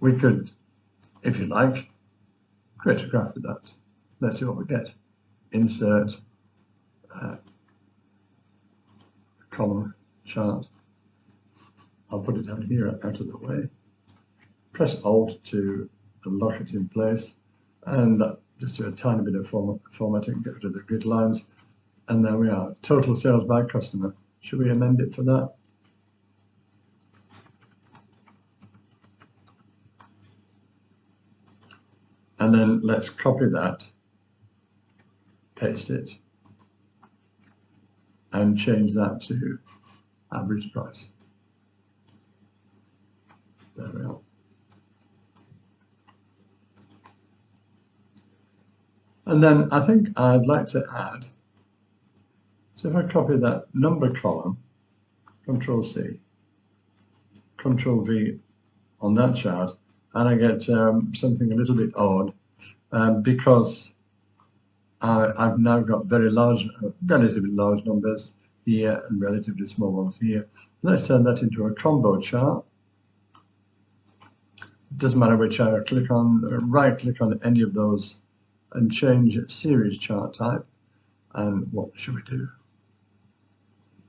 we could, if you like, create a graph with that. Let's see what we get. Insert column chart. I'll put it down here out of the way. Press Alt to lock it in place, and just do a tiny bit of formatting, get rid of the grid lines, and there we are. Total sales by customer. Should we amend it for that? And then let's copy that, paste it, and change that to average price. There we are. And then I think I'd like to add, so if I copy that number column, Control C, Control V on that chart, and I get something a little bit odd because I've now got very large, relatively large numbers here and relatively small ones here. Let's turn that into a combo chart. It doesn't matter which I click on, right click on any of those and change series chart type. And what should we do?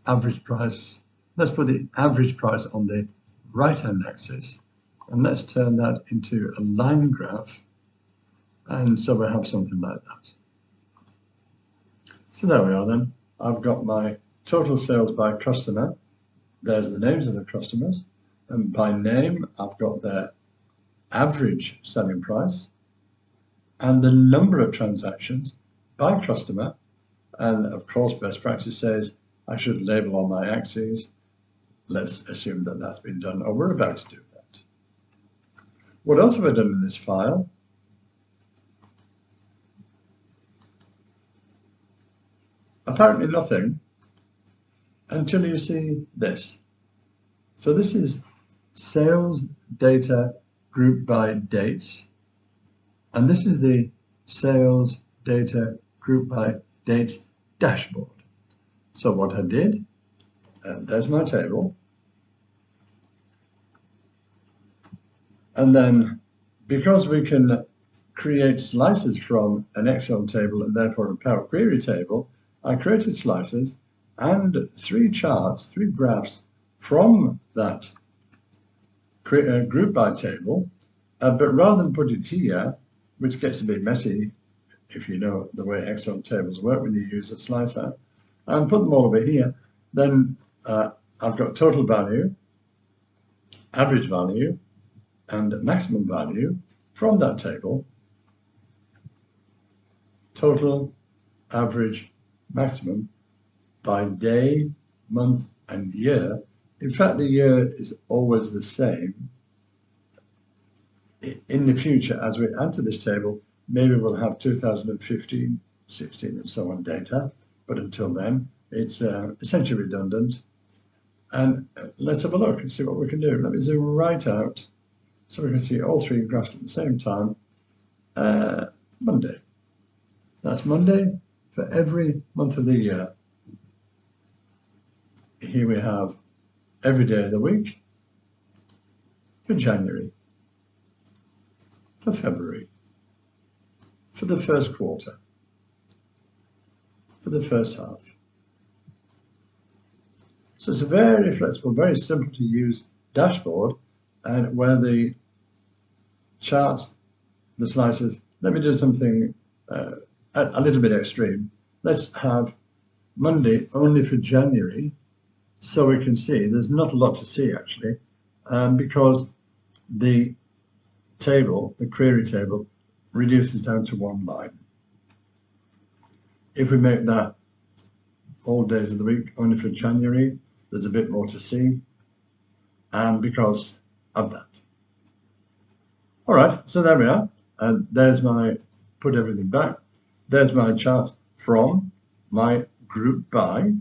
Average price. Let's put the average price on the right-hand axis, and let's turn that into a line graph. And so we have something like that. So there we are then. I've got my total sales by customer. There's the names of the customers. And by name, I've got their average selling price and the number of transactions by customer. And of course, best practice says I should label on my axes. Let's assume that that's been done, or we're about to do that. What else have I done in this file? Apparently nothing until you see this. So this is sales data grouped by dates, and this is the sales data grouped by dates dashboard. So what I did, there's my table, and then because we can create slices from an Excel table and therefore a Power Query table, I created slices and three charts, three graphs from that group by table, but rather than put it here, which gets a bit messy if you know the way Excel tables work when you use a slicer, and put them all over here, then I've got total value, average value, and maximum value from that table. Total, average, maximum by day, month, and year. In fact, the year is always the same. In the future, as we add to this table, maybe we'll have 2015, 16, and so on data, but until then, it's essentially redundant. And let's have a look and see what we can do. Let me zoom right out so we can see all three graphs at the same time. Monday. That's Monday for every month of the year. Here we have every day of the week for January, for February, for the first quarter, for the first half. So it's a very flexible, very simple to use dashboard, and where the charts, the slices, let me do something a little bit extreme. Let's have Monday only for January, so we can see there's not a lot to see actually, because the table, the query table, reduces down to one line. If we make that all days of the week only for January, there's a bit more to see, and because of that. All right, so there we are. And there's my, put everything back. There's my chart from my group by.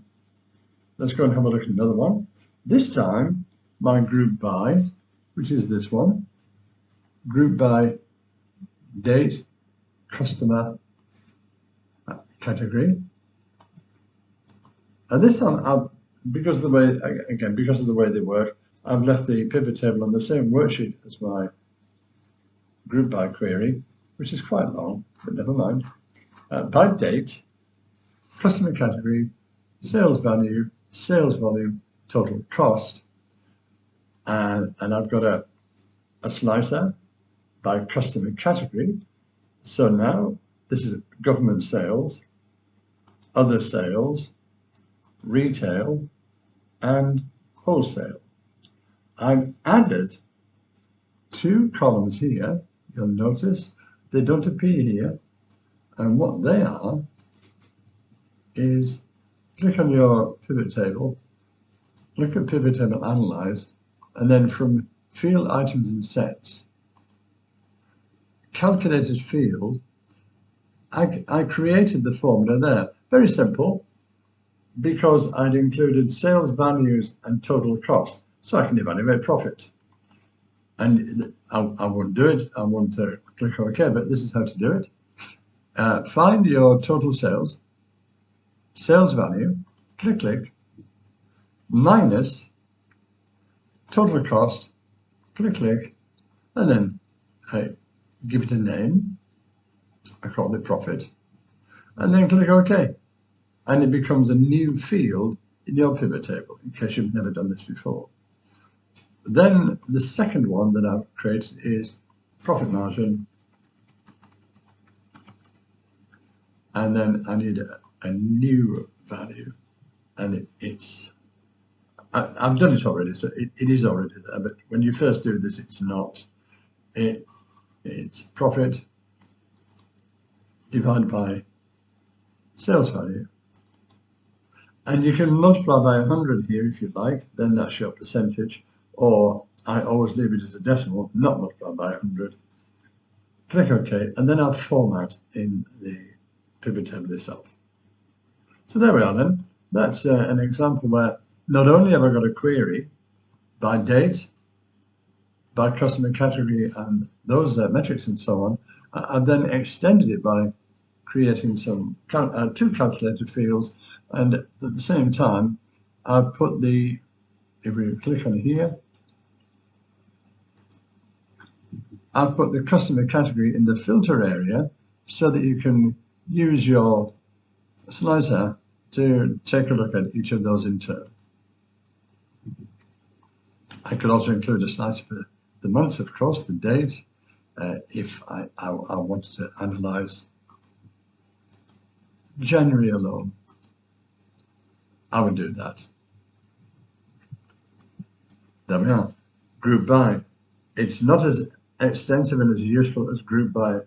Let's go and have a look at another one. This time, my group by, which is this one, group by date, customer, category. And this time, because of the way, again, because of the way they work, I've left the pivot table on the same worksheet as my group by query, which is quite long, but never mind. By date, customer category, sales value, sales volume, total cost, and I've got a slicer by customer category. So now this is government sales, other sales, retail, and wholesale. I've added 2 columns here. You'll notice they don't appear here, and what they are is click on your pivot table, look at pivot table analyze, and then from field items and sets, calculated field, I created the formula there. Very simple, because I'd included sales values and total cost, so I can evaluate profit. And I won't do it, I won't click OK, but this is how to do it. Find your total sales, sales value, click, minus total cost, click, and then give it a name. I call it profit, and then click OK. And it becomes a new field in your pivot table, in case you've never done this before. Then the second one that I've created is profit margin, and then I need a new value, and I've done it already, so it is already there, but when you first do this, it's not. It's profit divided by sales value. And you can multiply by 100 here if you like, then that's your percentage, or I always leave it as a decimal, not multiply by 100. Click OK, and then I'll format in the pivot table itself. So there we are then. That's an example where not only have I got a query by date, by customer category, and those metrics and so on, I've then extended it by creating some 2 calculated fields, and at the same time I've put the, if we click on here, I've put the customer category in the filter area so that you can use your slicer to take a look at each of those in turn. I could also include a slicer for the months, of course, the date, if I wanted to analyze January alone. I would do that. There we are. Group by. It's not as extensive and as useful as group by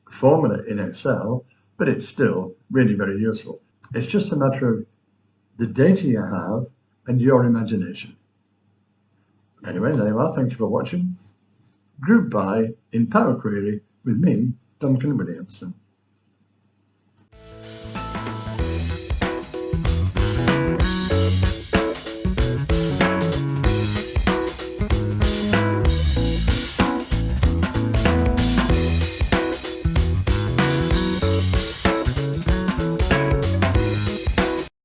formula in Excel, but it's still really very useful. It's just a matter of the data you have and your imagination. Anyway, there you are. Thank you for watching. Group by in Power Query with me, Duncan Williamson.